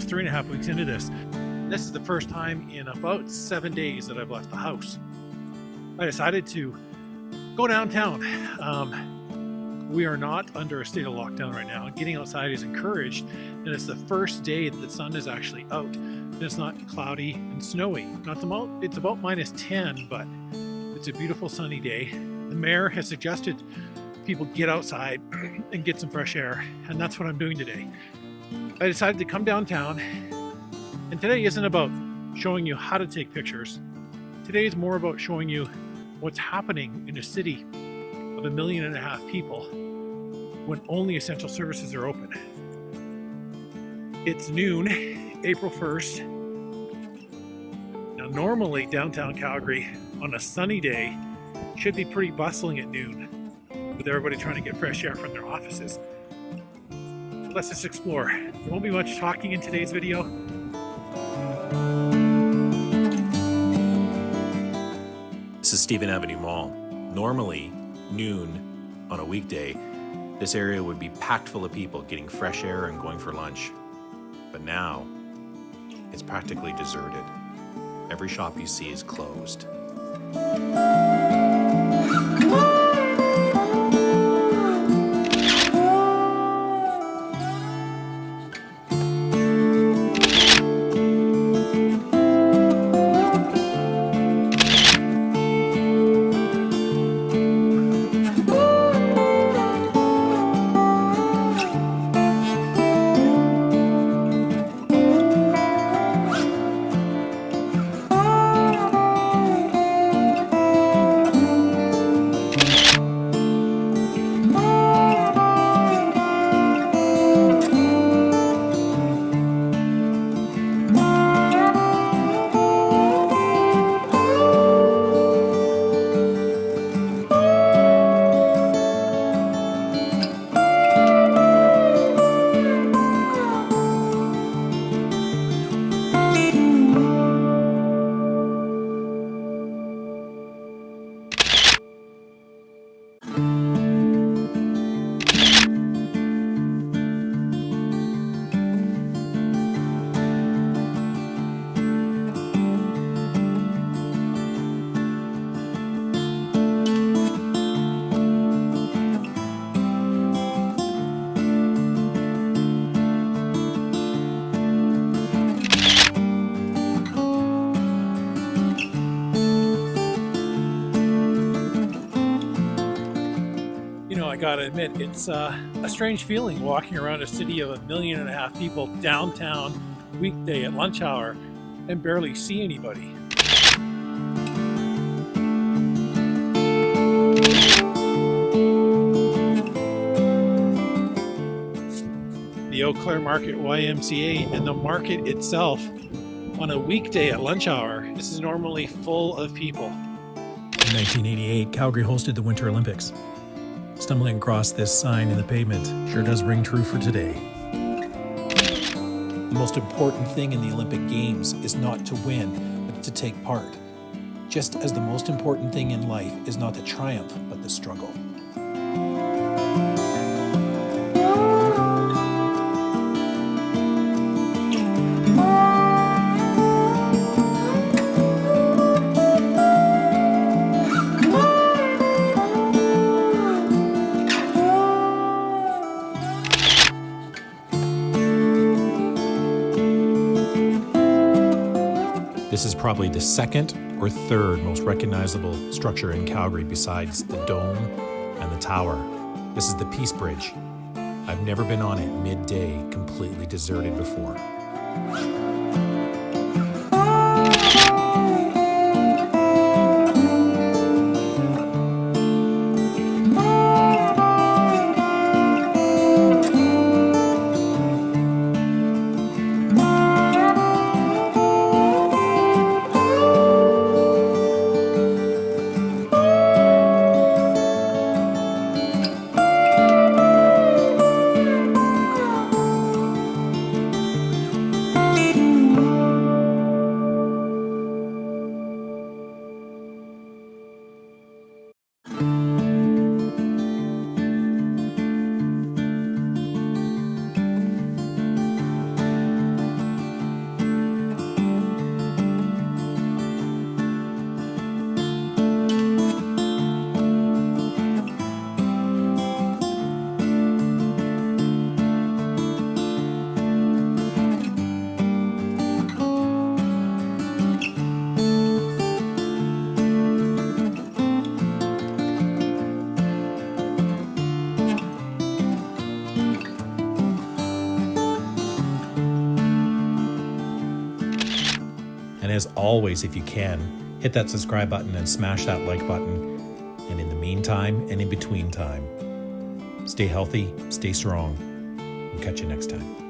almost 3.5 weeks into this. This is the first time in about 7 days that I've left the house. I decided to go downtown. We are not under a state of lockdown right now. Getting outside is encouraged, and it's the first day that the sun is actually out. And it's not cloudy and snowy. It's about -10, but it's a beautiful sunny day. The mayor has suggested people get outside and get some fresh air, and that's what I'm doing today. I decided to come downtown, and today isn't about showing you how to take pictures. Today is more about showing you what's happening in a city of 1.5 million people when only essential services are open. It's noon, April 1st. Now, normally downtown Calgary on a sunny day should be pretty bustling at noon, with everybody trying to get fresh air from their offices. Let's just explore. There won't be much talking in today's video. This is Stephen Avenue Mall. Normally, noon on a weekday, this area would be packed full of people getting fresh air and going for lunch. But now, it's practically deserted. Every shop you see is closed. I gotta admit, it's a strange feeling walking around a city of 1.5 million people downtown weekday at lunch hour and barely see anybody. The Eau Claire Market YMCA and the market itself on a weekday at lunch hour, this is normally full of people. In 1988, Calgary hosted the Winter Olympics. Stumbling across this sign in the pavement sure does ring true for today. The most important thing in the Olympic Games is not to win, but to take part. Just as the most important thing in life is not the triumph, but the struggle. This is probably the second or third most recognizable structure in Calgary besides the dome and the tower. This is the Peace Bridge. I've never been on it midday, completely deserted before. And as always, if you can, hit that subscribe button and smash that like button. And in the meantime and in between time, stay healthy, stay strong. We'll catch you next time.